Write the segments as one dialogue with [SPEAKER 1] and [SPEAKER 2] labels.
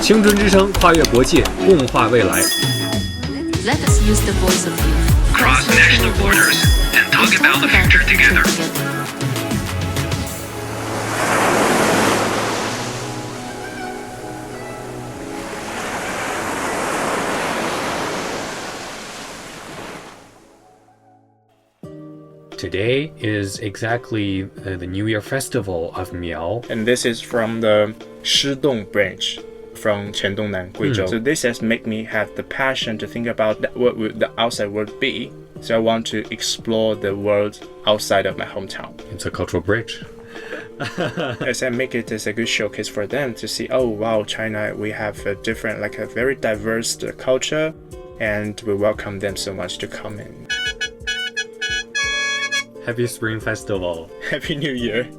[SPEAKER 1] 青春之声，跨越国界，共话未来。
[SPEAKER 2] Let us use the voice of youth.
[SPEAKER 3] Cross national borders and talk about the future together.
[SPEAKER 1] Today is exactly the New Year festival of Miao.
[SPEAKER 4] And this is from the Shidong branch from Quandong, Guizhou. So this has made me have the passion to think about what would the outside world be. So I want to explore the world outside of my hometown.
[SPEAKER 1] It's a cultural bridge.
[SPEAKER 4] As I make it as a good showcase for them to see, oh wow, China, we have a different, like a very diverse culture, and we welcome them so much to come in.
[SPEAKER 1] Happy Spring Festival.
[SPEAKER 4] Happy New Year.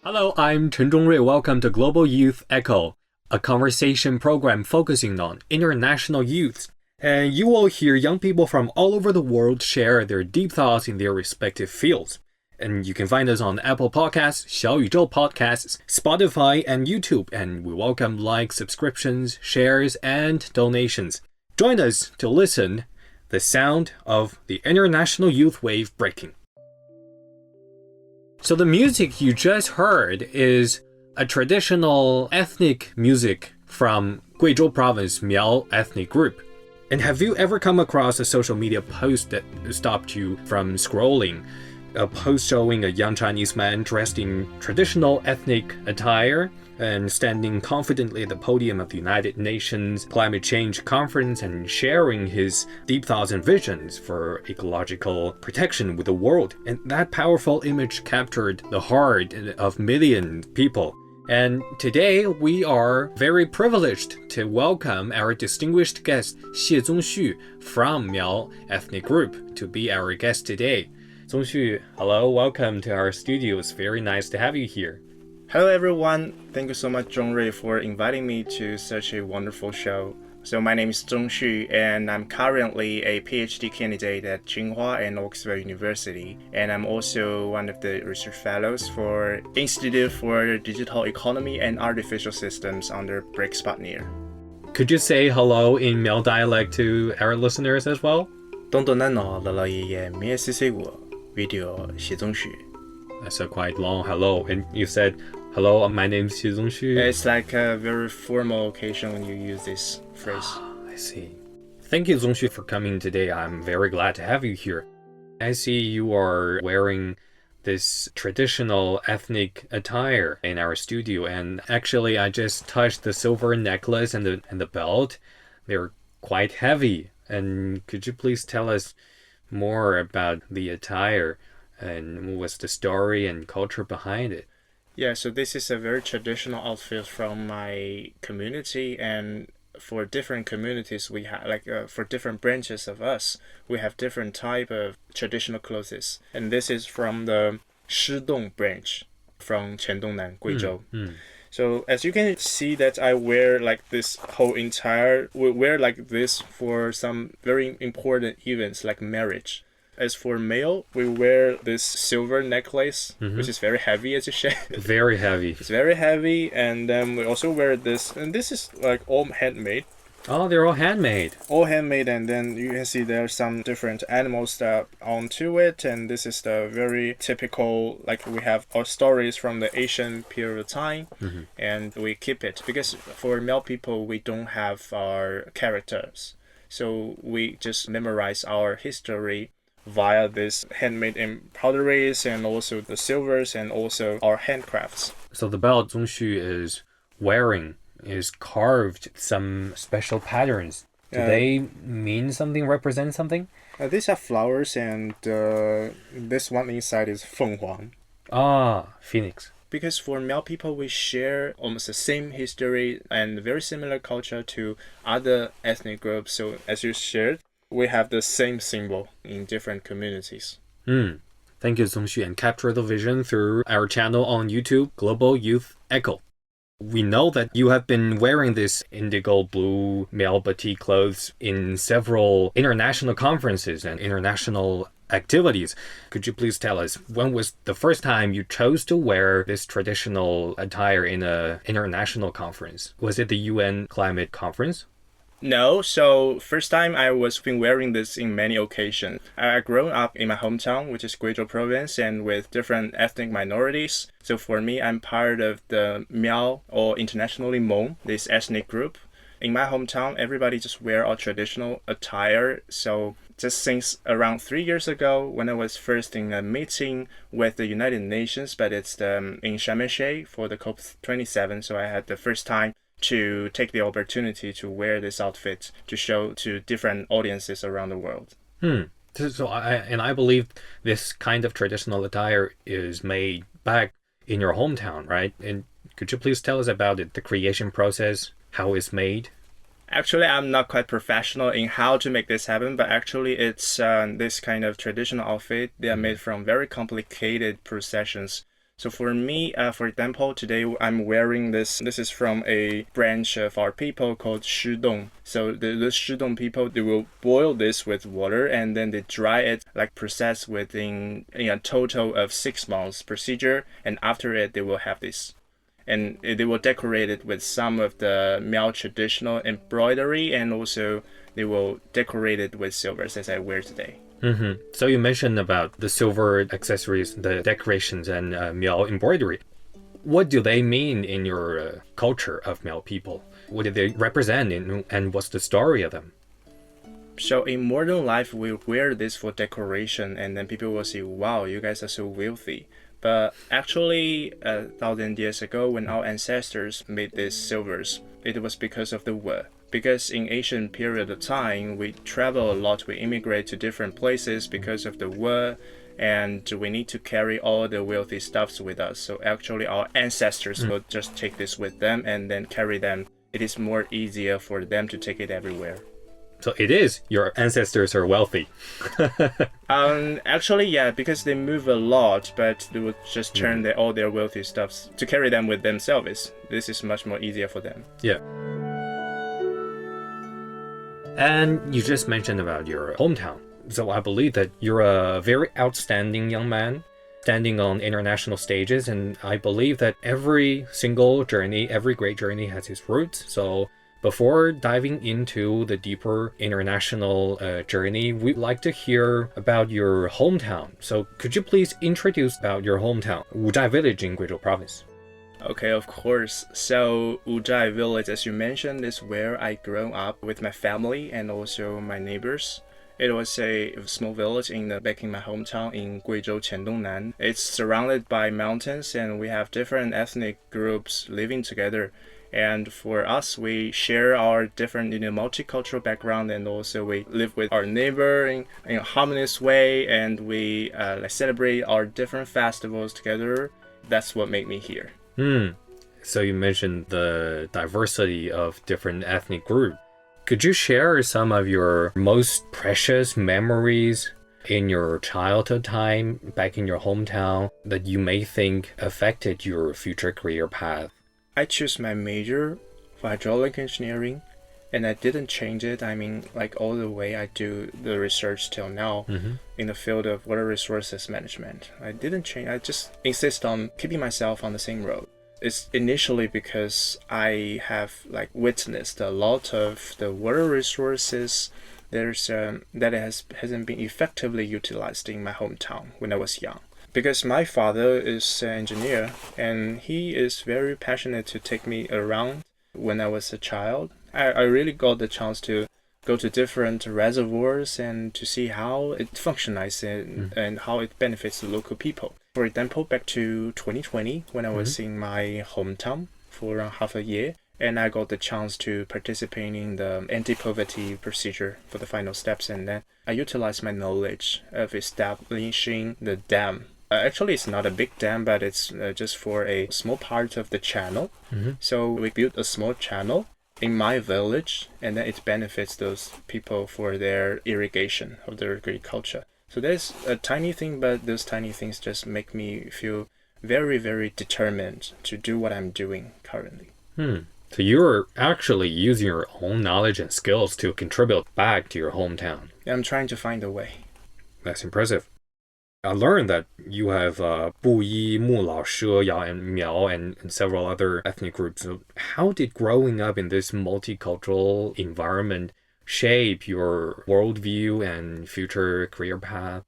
[SPEAKER 1] Hello, I'm Chen Zhongrui. Welcome to Global Youth Echo, a conversation program focusing on international youths. And you will hear young people from all over the world share their deep thoughts in their respective fields. And you can find us on Apple Podcasts, 小宇宙 Podcasts, Spotify, and YouTube. And we welcome likes, subscriptions, shares, and donations. Join us to listen the sound of the international youth wave breaking. So the music you just heard is a traditional ethnic music from Guizhou province Miao ethnic group. And have you ever come across a social media post that stopped you from scrolling? A post showing a young Chinese man dressed in traditional ethnic attire and standing confidently at the podium of the United Nations Climate Change Conference and sharing his deep thoughts and visions for ecological protection with the world. And that powerful image captured the heart of millions of people. And today we are very privileged to welcome our distinguished guest Xie Zongxu from Miao ethnic group to be our guest today. Zongxu, hello, welcome to our studio. It's very nice to have you here.
[SPEAKER 4] Hello everyone, thank you so much Zhongrui for inviting me to such a wonderful show. So my name is Zongxu and I'm currently a PhD candidate at Tsinghua and Oxford University. And I'm also one of the research fellows for Institute for Digital Economy and Artificial Systems under Breakspotneer.
[SPEAKER 1] Could you say hello in Miao dialect to our listeners as well? That's a quite long hello. And you said, hello, my name is Xie Zongxu.
[SPEAKER 4] It's like a very formal occasion when you use this phrase.
[SPEAKER 1] I see. Thank you, Zongxu, for coming today. I'm very glad to have you here. I see you are wearing this traditional ethnic attire in our studio. And actually, I just touched the silver necklace and the belt. They're quite heavy. And could you please tell us more about the attire and what's the story and culture behind it?
[SPEAKER 4] Yeah, so this is a very traditional outfit from my community, and for different communities we have for different branches of us we have different type of traditional clothes, and this is from the Shidong branch from Quandong, Guizhou. So as you can see that I wear like this we wear like this for some very important events like marriage. As for male, we wear this silver necklace, which is very heavy, as you said.
[SPEAKER 1] Very heavy.
[SPEAKER 4] It's very heavy, and then we also wear this, and this is like all handmade.
[SPEAKER 1] Oh, they're all handmade.
[SPEAKER 4] All handmade, and then you can see there's some different animals that onto it, and this is the very typical, like we have our stories from the Asian period of time, and we keep it, because for male people, we don't have our characters. So we just memorize our history via this handmade embroideries and also the silvers and also our handcrafts.
[SPEAKER 1] So the belt Zongxu is wearing is carved some special patterns. Do they mean something, represent something?
[SPEAKER 4] These are flowers, and this one inside is 凤凰.
[SPEAKER 1] Ah, phoenix.
[SPEAKER 4] Because for Miao people, we share almost the same history and very similar culture to other ethnic groups. So as you shared, we have the same symbol in different communities.
[SPEAKER 1] Thank you, Zongxu, and capture the vision through our channel on YouTube, Global Youth Echo. We know that you have been wearing this indigo blue Miao batik clothes in several international conferences and international activities. Could you please tell us, when was the first time you chose to wear this traditional attire in an international conference? Was it the UN Climate Conference?
[SPEAKER 4] No, so first time I was been wearing this in many occasions. I grew up in my hometown, which is Guizhou province, and with different ethnic minorities. So for me, I'm part of the Miao, or internationally Hmong, this ethnic group. In my hometown, everybody just wear our traditional attire. So just since around 3 years ago, when I was first in a meeting with the United Nations, but it's in Sharm el-Sheikh for the COP27, so I had the first time to take the opportunity to wear this outfit to show to different audiences around the world.
[SPEAKER 1] So I believe this kind of traditional attire is made back in your hometown, right? And could you please tell us about it, the creation process, how it's made?
[SPEAKER 4] Actually, I'm not quite professional in how to make this happen, but actually it's this kind of traditional outfit. They are made from very complicated processions. So for me, for example, today I'm wearing this. This is from a branch of our people called Shidong. So the Shidong people, they will boil this with water and then they dry it, like process within a total of 6 months procedure. And after it, they will have this. And they will decorate it with some of the Miao traditional embroidery, and also they will decorate it with silvers as I wear today.
[SPEAKER 1] So you mentioned about the silver accessories, the decorations, and Miao embroidery. What do they mean in your culture of Miao people? What do they represent, and what's the story of them?
[SPEAKER 4] So in modern life, we wear this for decoration, and then people will say, wow, you guys are so wealthy. But actually, 1,000 years ago, when our ancestors made these silvers, it was because of the war. Because in ancient period of time, we travel a lot, we immigrate to different places because of the war, and we need to carry all the wealthy stuffs with us. So actually, our ancestors will just take this with them and then carry them. It is more easier for them to take it everywhere.
[SPEAKER 1] So it is your ancestors are wealthy.
[SPEAKER 4] Actually, yeah, because they move a lot, but they would just turn all their wealthy stuffs to carry them with themselves. This is much more easier for them.
[SPEAKER 1] Yeah. And you just mentioned about your hometown. So I believe that you're a very outstanding young man, standing on international stages. And I believe that every single journey, every great journey has its roots. So before diving into the deeper international journey, we'd like to hear about your hometown. So could you please introduce about your hometown, Wuzhai Village in Guizhou Province?
[SPEAKER 4] Okay, of course. So Wuzhai Village, as you mentioned, is where I grew up with my family and also my neighbors. It was a small village back in my hometown in Guizhou, Qiandongnan. It's surrounded by mountains and we have different ethnic groups living together. And for us, we share our different multicultural background, and also we live with our neighbor in a harmonious way, and we celebrate our different festivals together. That's what made me here.
[SPEAKER 1] So you mentioned the diversity of different ethnic groups. Could you share some of your most precious memories in your childhood time back in your hometown that you may think affected your future career path?
[SPEAKER 4] I chose my major for hydraulic engineering, and I didn't change it. I mean, like all the way I do the research till now in the field of water resources management. I didn't change. I just insist on keeping myself on the same road. It's initially because I have witnessed a lot of the water resources that hasn't been effectively utilized in my hometown when I was young. Because my father is an engineer and he is very passionate to take me around when I was a child. I really got the chance to go to different reservoirs and to see how it functions and how it benefits the local people. For example, back to 2020, when I was in my hometown for around half a year, And I got the chance to participate in the anti-poverty procedure for the final steps, and then I utilized my knowledge of establishing the dam. Actually, it's not a big dam, but it's just for a small part of the channel. So we built a small channel in my village, and then it benefits those people for their irrigation of their agriculture. So there's a tiny thing, but those tiny things just make me feel very, very determined to do what I'm doing currently.
[SPEAKER 1] So you're actually using your own knowledge and skills to contribute back to your hometown.
[SPEAKER 4] I'm trying to find a way.
[SPEAKER 1] That's impressive. I learned that you have Buyi, Mulao, Sheyao, and Miao, and several other ethnic groups. So how did growing up in this multicultural environment shape your worldview and future career path?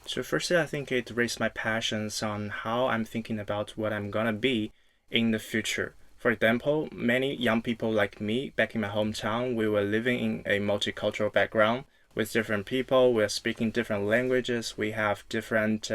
[SPEAKER 4] So firstly, I think it raised my passions on how I'm thinking about what I'm gonna be in the future. For example, many young people like me back in my hometown, we were living in a multicultural background with different people. We're speaking different languages. We have different,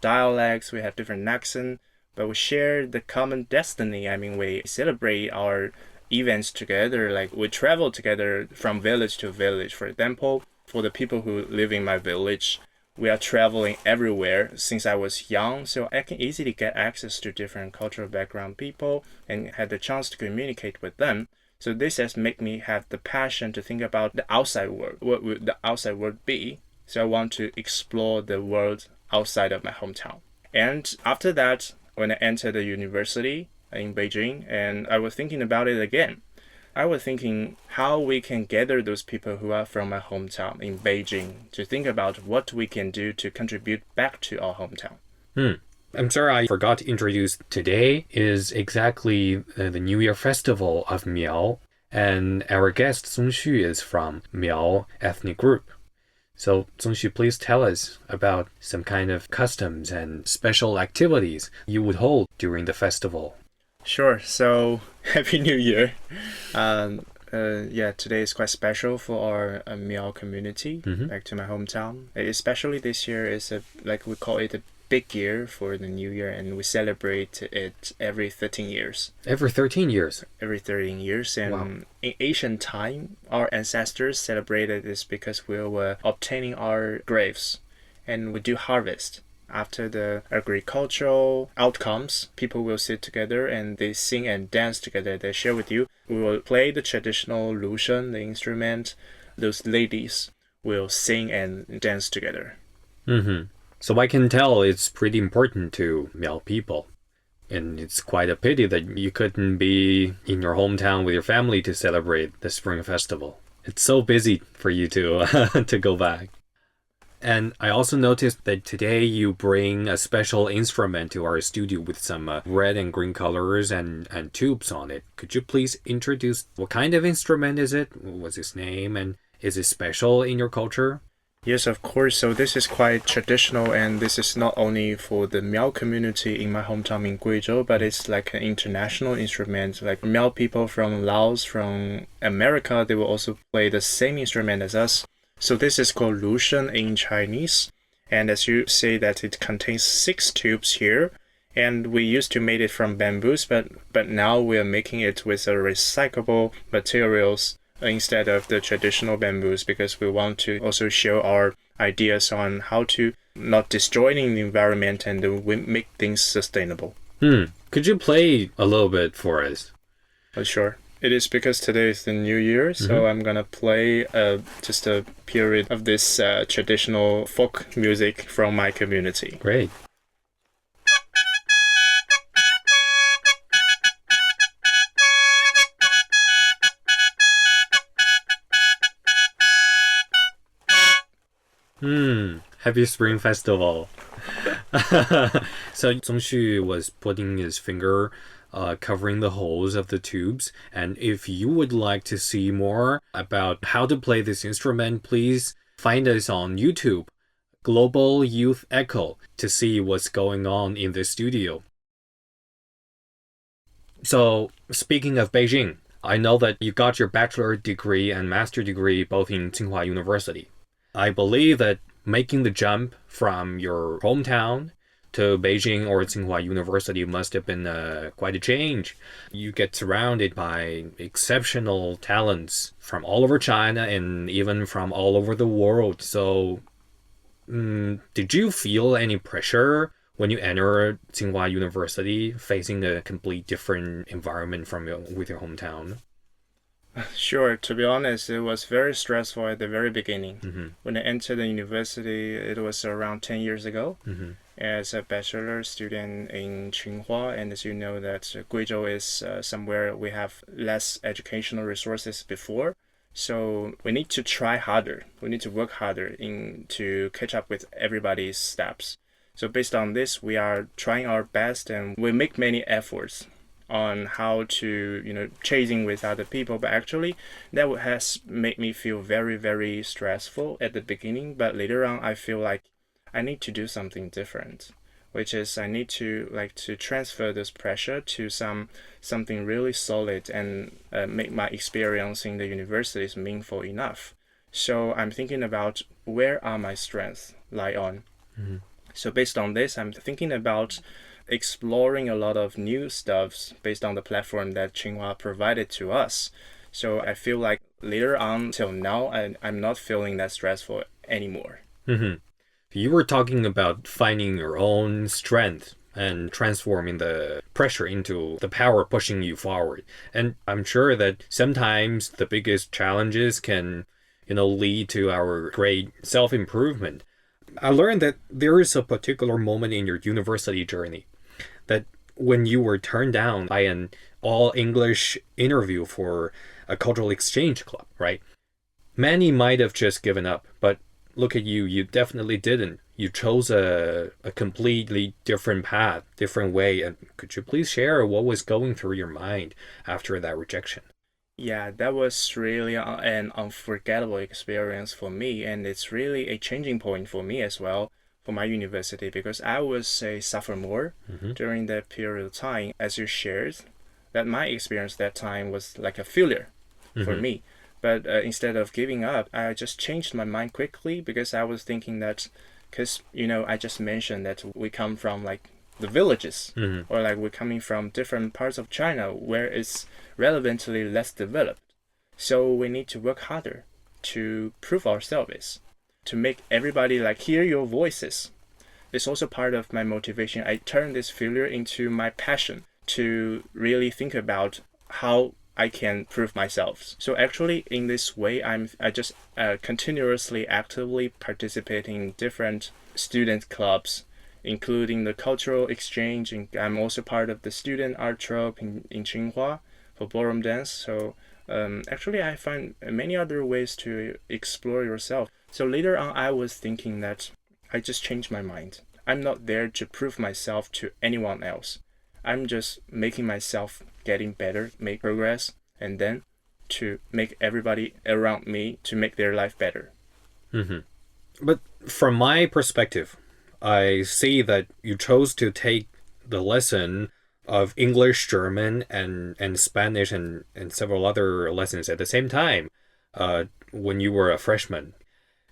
[SPEAKER 4] dialects. We have different accents, but we share the common destiny. I mean, we celebrate our events together. Like we travel together from village to village. For example, for the people who live in my village, we are traveling everywhere since I was young, so I can easily get access to different cultural background people and had the chance to communicate with them. So this has made me have the passion to think about the outside world. What would the outside world be? So I want to explore the world outside of my hometown. And after that, when I entered the university in Beijing, and I was thinking about it again, I was thinking how we can gather those people who are from my hometown in Beijing to think about what we can do to contribute back to our hometown.
[SPEAKER 1] I'm sorry I forgot to introduce today is exactly the New Year festival of Miao, and our guest Song Xu is from Miao ethnic group. So Song Xu, please tell us about some kind of customs and special activities you would hold during the festival.
[SPEAKER 4] Sure. So Happy New Year. Today is quite special for our Miao community, back to my hometown. Especially this year is we call it a big year for the New Year, and we celebrate it every 13 years.
[SPEAKER 1] Every 13 years?
[SPEAKER 4] Every 13 years. And in ancient time, our ancestors celebrated this because we were obtaining our graves, and we do harvest. After the agricultural outcomes, people will sit together and they sing and dance together. They share with you. We will play the traditional lushen, the instrument. Those ladies will sing and dance together.
[SPEAKER 1] So I can tell it's pretty important to Miao people. And it's quite a pity that you couldn't be in your hometown with your family to celebrate the Spring Festival. It's so busy for you to to go back. And I also noticed that today you bring a special instrument to our studio with some red and green colors and tubes on it. Could you please introduce what kind of instrument is it? What's its name? And is it special in your culture?
[SPEAKER 4] Yes, of course. So this is quite traditional, and this is not only for the Miao community in my hometown in Guizhou, but it's like an international instrument. Like Miao people from Laos, from America, they will also play the same instrument as us. So this is called lushen in Chinese, and as you say that it contains 6 tubes here, and we used to make it from bamboos, but now we are making it with recyclable materials instead of the traditional bamboos, because we want to also show our ideas on how to not destroying the environment and make things sustainable.
[SPEAKER 1] Could you play a little bit for us?
[SPEAKER 4] Sure. It is because today is the New Year, so I'm gonna play just a period of this traditional folk music from my community.
[SPEAKER 1] Great. Happy Spring Festival. So Zhongshu was putting his finger covering the holes of the tubes. And if you would like to see more about how to play this instrument, please find us on YouTube, Global Youth Echo, to see what's going on in the studio. So, speaking of Beijing, I know that you got your bachelor degree and master degree both in Tsinghua University. I believe that making the jump from your hometown to Beijing or Tsinghua University must have been quite a change. You get surrounded by exceptional talents from all over China and even from all over the world. So, did you feel any pressure when you enter Tsinghua University, facing a complete different environment from with your hometown?
[SPEAKER 4] Sure, to be honest, it was very stressful at the very beginning.
[SPEAKER 1] Mm-hmm.
[SPEAKER 4] When I entered the university, it was around 10 years ago.
[SPEAKER 1] Mm-hmm.
[SPEAKER 4] As a bachelor student in Tsinghua, and as you know that Guizhou is somewhere we have less educational resources before. So we need to try harder. We need to work harder to catch up with everybody's steps. So based on this, we are trying our best and we make many efforts on how to, chasing with other people. But actually, that has made me feel very, very stressful at the beginning. But later on, I feel like I need to do something different, which is I need to transfer this pressure to something really solid and make my experience in the universities meaningful enough. So I'm thinking about where are my strengths lie on.
[SPEAKER 1] Mm-hmm.
[SPEAKER 4] So based on this, I'm thinking about exploring a lot of new stuffs based on the platform that Tsinghua provided to us. So I feel like later on till now, I'm not feeling that stressful anymore.
[SPEAKER 1] Mm-hmm. You were talking about finding your own strength and transforming the pressure into the power pushing you forward. And I'm sure that sometimes the biggest challenges can, lead to our great self-improvement. I learned that there is a particular moment in your university journey that when you were turned down by an all-English interview for a cultural exchange club, right? Many might have just given up, but look at you, you definitely didn't. You chose a completely different path, different way. And could you please share what was going through your mind after that rejection?
[SPEAKER 4] Yeah, that was really an unforgettable experience for me, and it's really a changing point for me as well for my university because I was a sophomore during that period of time. As you shared, that my experience that time was like a failure for me. But instead of giving up, I just changed my mind quickly because I was thinking that, because, I just mentioned that we come from like the villages or like we're coming from different parts of China where it's relevantly less developed. So we need to work harder to prove ourselves, to make everybody like hear your voices. It's also part of my motivation. I turned this failure into my passion to really think about how I can prove myself. So actually, in this way, I just continuously, actively participating in different student clubs, including the cultural exchange. And I'm also part of the student art troupe in Tsinghua for ballroom dance. So actually, I find many other ways to explore yourself. So later on, I was thinking that I just changed my mind. I'm not there to prove myself to anyone else. I'm just making myself getting better, make progress, and then to make everybody around me to make their life better.
[SPEAKER 1] But from my perspective, I see that you chose to take the lesson of English, German, and Spanish and several other lessons at the same time when you were a freshman.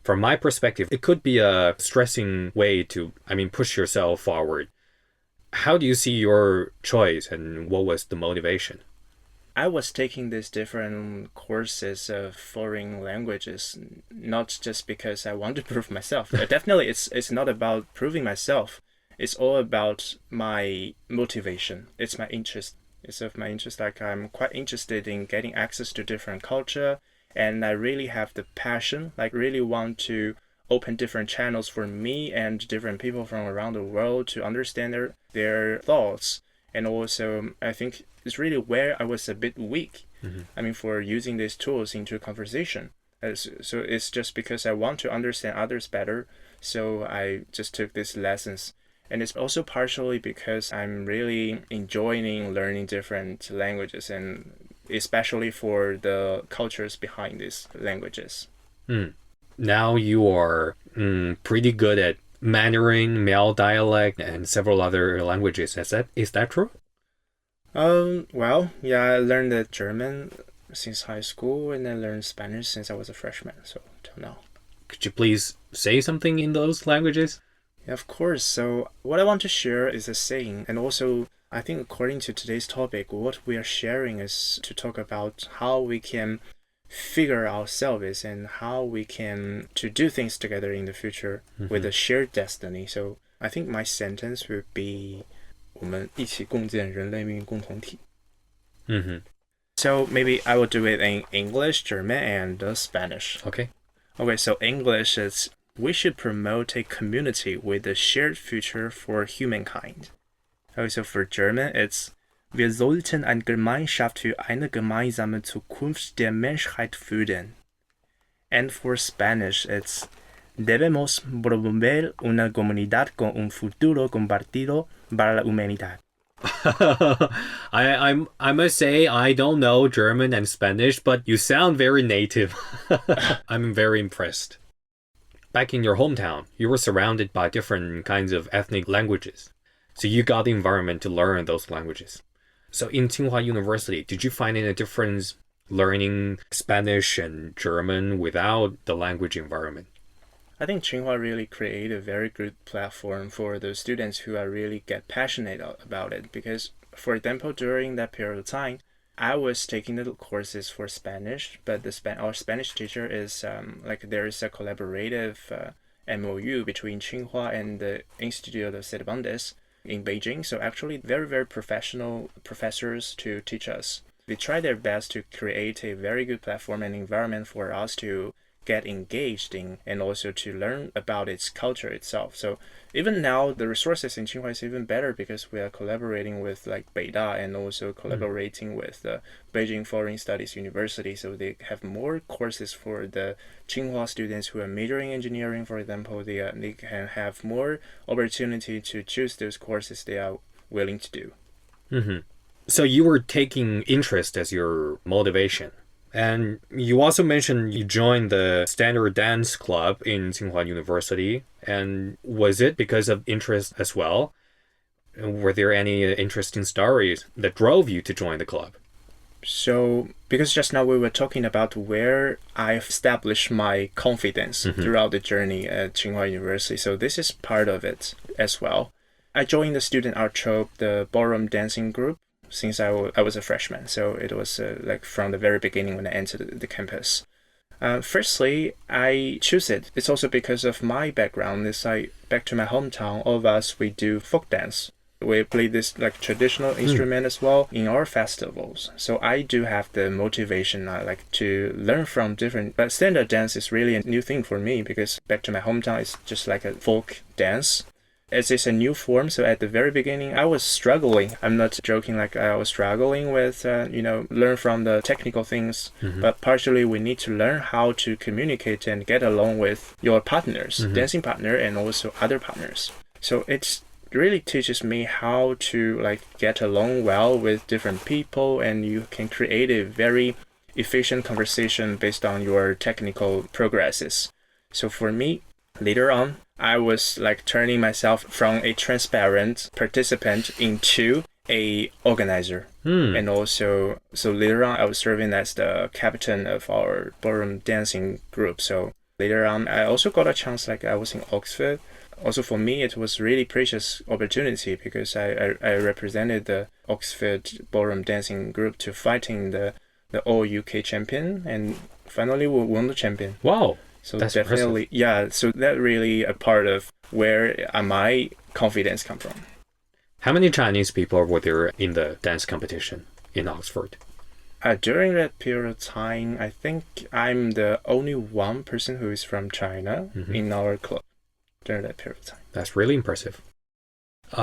[SPEAKER 1] From my perspective, it could be a stressing way to, push yourself forward. How do you see your choice and what was the motivation?
[SPEAKER 4] I was taking these different courses of foreign languages, not just because I want to prove myself. Definitely, it's not about proving myself. It's all about my motivation. It's my interest. It's of my interest. Like I'm quite interested in getting access to different culture, and I really have the passion. Like really want to open different channels for me and different people from around the world to understand their thoughts. And also, I think it's really where I was a bit weak. For using these tools into conversation. So it's just because I want to understand others better. So I just took these lessons. And it's also partially because I'm really enjoying learning different languages, and especially for the cultures behind these languages.
[SPEAKER 1] Now you are pretty good at Mandarin, Miao dialect, and several other languages. Is that true?
[SPEAKER 4] Well, yeah, I learned the German since high school, and I learned Spanish since I was a freshman, so till now.
[SPEAKER 1] Could you please say something in those languages?
[SPEAKER 4] Of course. So what I want to share is a saying, and also I think according to today's topic, what we are sharing is to talk about how we can figure ourselves and how we can to do things together in the future with a shared destiny. So I think my sentence would be 我们一起共建人类命运共同体. So maybe I will do it in English, German, and Spanish.
[SPEAKER 1] Okay.
[SPEAKER 4] Okay, so English is we should promote a community with a shared future for humankind. Okay, so for German, it's Wir sollten eine Gemeinschaft für eine gemeinsame Zukunft der Menschheit führen. And for Spanish, it's Debemos promover una comunidad con un futuro compartido para la humanidad.
[SPEAKER 1] I must say I don't know German and Spanish, but you sound very native. I'm very impressed. Back in your hometown, you were surrounded by different kinds of ethnic languages. So you got the environment to learn those languages. So in Tsinghua University, did you find any difference learning Spanish and German without the language environment?
[SPEAKER 4] I think Tsinghua really created a very good platform for the students who are really get passionate about it. Because, for example, during that period of time, I was taking little courses for Spanish, but our Spanish teacher is there is a collaborative MOU between Tsinghua and the Institute of Cervantes in Beijing. So actually, very, very professional professors to teach us. They try their best to create a very good platform and environment for us to get engaged in and also to learn about its culture itself. So even now, the resources in Tsinghua is even better because we are collaborating with like Beida and also collaborating with the Beijing Foreign Studies University. So they have more courses for the Tsinghua students who are majoring in engineering, for example. They can have more opportunity to choose those courses they are willing to do.
[SPEAKER 1] So you were taking interest as your motivation. And you also mentioned you joined the standard dance club in Tsinghua University. And was it because of interest as well? Were there any interesting stories that drove you to join the club?
[SPEAKER 4] So, because just now we were talking about where I established my confidence throughout the journey at Tsinghua University. So this is part of it as well. I joined the student art troupe, the ballroom dancing group, since I was a freshman. So it was like from the very beginning when I entered the campus. Firstly, I choose it. It's also because of my background. It's like back to my hometown, all of us, we do folk dance. We play this like traditional instrument as well in our festivals. So I do have the motivation like to learn from different, but standard dance is really a new thing for me because back to my hometown, it's just like a folk dance. As it's a new form, so at the very beginning, I was struggling. I'm not joking, like I was struggling with, learn from the technical things. But partially, we need to learn how to communicate and get along with your partners, dancing partner, and also other partners. So it really teaches me how to like get along well with different people, and you can create a very efficient conversation based on your technical progresses. So for me, later on, I was like turning myself from a transparent participant into a organizer. And also, so later on, I was serving as the captain of our ballroom dancing group. So later on, I also got a chance, like I was in Oxford. Also for me, it was really precious opportunity because I represented the Oxford ballroom dancing group to fighting the all UK champion, and finally we won the champion.
[SPEAKER 1] Wow.
[SPEAKER 4] So
[SPEAKER 1] that's
[SPEAKER 4] definitely,
[SPEAKER 1] impressive.
[SPEAKER 4] yeah. So that really a part of where my confidence come from.
[SPEAKER 1] How many Chinese people were there in the dance competition in Oxford?
[SPEAKER 4] During that period of time, I think I'm the only one person who is from China in our club during that period of time.
[SPEAKER 1] That's really impressive.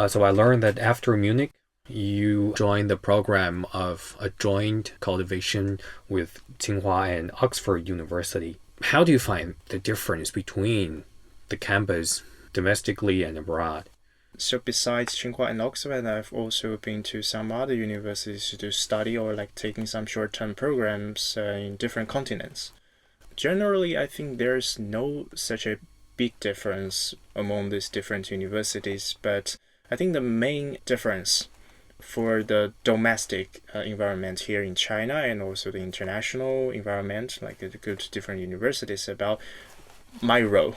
[SPEAKER 1] So I learned that after Munich, you joined the program of a joint cultivation with Tsinghua and Oxford University. How do you find the difference between the campus domestically and abroad?
[SPEAKER 4] So besides Tsinghua and Oxford, I've also been to some other universities to study or like taking some short-term programs in different continents. Generally, I think there's no such a big difference among these different universities, but I think the main difference for the domestic environment here in China and also the international environment, like the good different universities, about my role.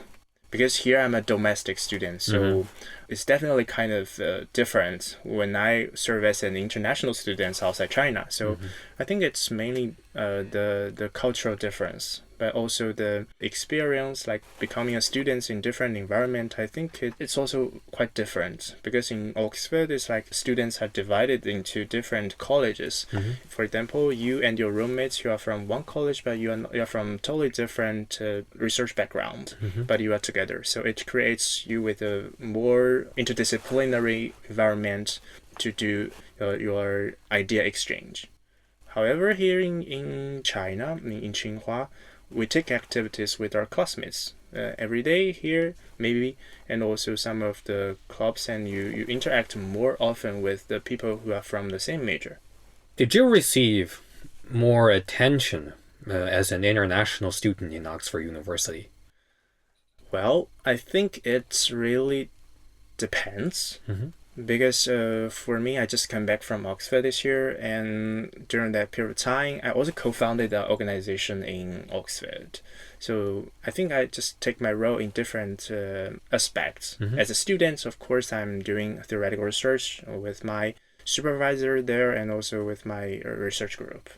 [SPEAKER 4] because here I'm a domestic student, so it's definitely kind of different when I serve as an international student outside China. So I think it's mainly the cultural difference, but also the experience, like becoming a student in different environment. I think it's also quite different, because in Oxford, it's like students are divided into different colleges. For example, you and your roommates, you are from one college, but you're from totally different research background, but you are together. So it creates you with a more interdisciplinary environment to do your idea exchange. However, here in China, in Tsinghua, we take activities with our classmates every day here, maybe, and also some of the clubs, and you interact more often with the people who are from the same major.
[SPEAKER 1] Did you receive more attention as an international student in Oxford University?
[SPEAKER 4] Well, I think it really depends. Because for me, I just came back from Oxford this year, and during that period of time, I also co-founded an organization in Oxford. So I think I just take my role in different aspects. As a student, of course, I'm doing theoretical research with my supervisor there and also with my research group.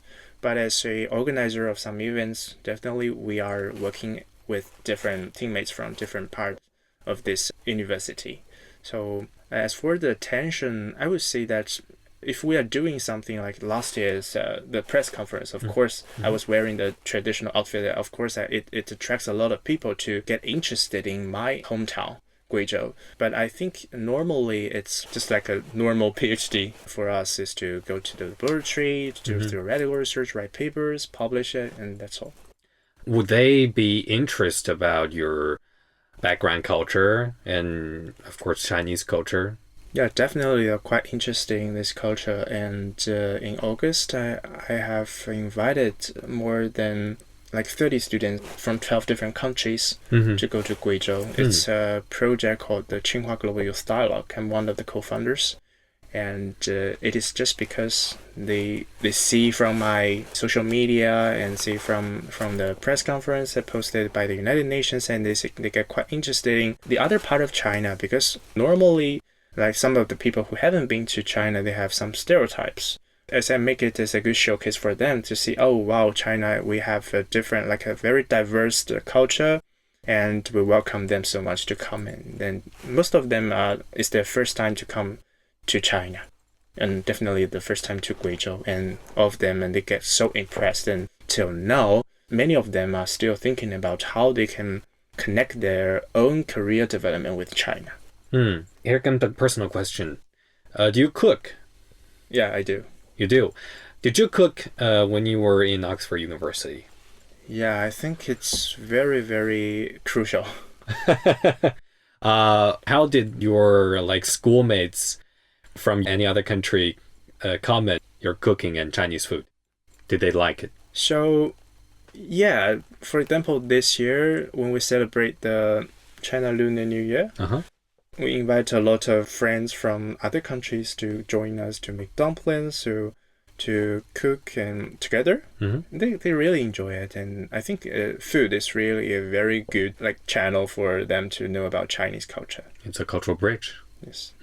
[SPEAKER 4] But as an organizer of some events, definitely we are working with different teammates from different parts of this university. So as for the attention, I would say that if we are doing something like last year's the press conference, of course, I was wearing the traditional outfit. Of course, it attracts a lot of people to get interested in my hometown, Guizhou. But I think normally it's just like a normal PhD for us is to go to the laboratory, to do theoretical research, write papers, publish it, and that's all.
[SPEAKER 1] Would they be interested about your background culture and, of course, Chinese culture?
[SPEAKER 4] Yeah, definitely quite interesting in this culture. And in August, I have invited more than like 30 students from 12 different countries to go to Guizhou. It's a project called the Tsinghua Global Youth Dialogue. I'm one of the co-founders. And it is just because they see from my social media and see from the press conference that posted by the United Nations, and they get quite interested in the other part of China, because normally, like some of the people who haven't been to China, they have some stereotypes. As I make it as a good showcase for them to see, oh wow, China, we have a different, like a very diverse culture, and we welcome them so much to come in. Then most of them it's their first time to come to China, and definitely the first time to Guizhou, and all of them, and they get so impressed. And till now, many of them are still thinking about how they can connect their own career development with China.
[SPEAKER 1] Here comes the personal question. Do you cook?
[SPEAKER 4] Yeah, I do.
[SPEAKER 1] You do. Did you cook when you were in Oxford University?
[SPEAKER 4] Yeah, I think it's very, very crucial.
[SPEAKER 1] How did your schoolmates from any other country comment your cooking and Chinese food? Did they like it?
[SPEAKER 4] So, yeah, for example, this year when we celebrate the China Lunar New Year, we invite a lot of friends from other countries to join us to make dumplings, to cook and together. They really enjoy it, and I think food is really a very good channel for them to know about Chinese culture.
[SPEAKER 1] It's a cultural bridge.
[SPEAKER 4] Yes.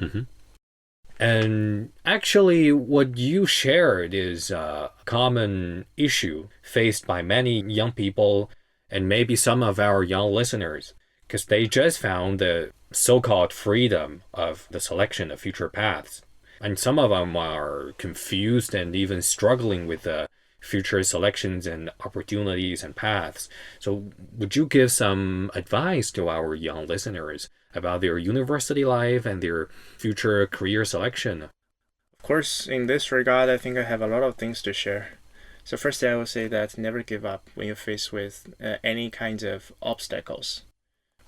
[SPEAKER 1] And actually, what you shared is a common issue faced by many young people and maybe some of our young listeners, because they just found the so-called freedom of the selection of future paths. And some of them are confused and even struggling with the future selections and opportunities and paths. So would you give some advice to our young listeners about their university life and their future career selection?
[SPEAKER 4] Of course, in this regard, I think I have a lot of things to share. So first, I will say that never give up when you're faced with any kind of obstacles.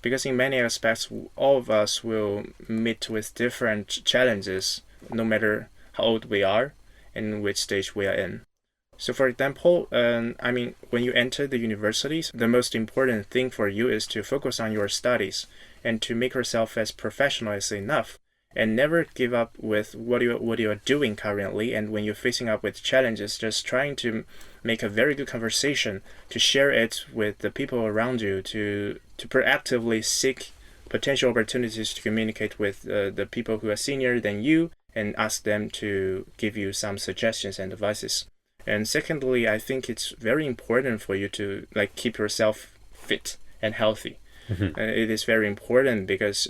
[SPEAKER 4] Because in many aspects, all of us will meet with different challenges, no matter how old we are and which stage we are in. So for example, when you enter the universities, the most important thing for you is to focus on your studies and to make yourself as professional as enough. and never give up with what you are doing currently. And when you're facing up with challenges, just trying to make a very good conversation, to share it with the people around you, to proactively seek potential opportunities to communicate with the people who are senior than you and ask them to give you some suggestions and advices. And secondly, I think it's very important for you to keep yourself fit and healthy. It is very important because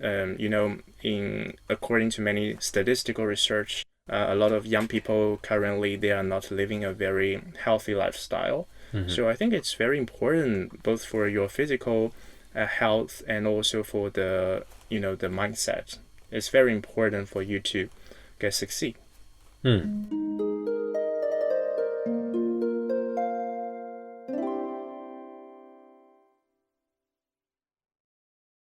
[SPEAKER 4] according to many statistical research, a lot of young people currently, they are not living a very healthy lifestyle. So I think it's very important both for your physical health and also for the mindset. It's very important for you to succeed.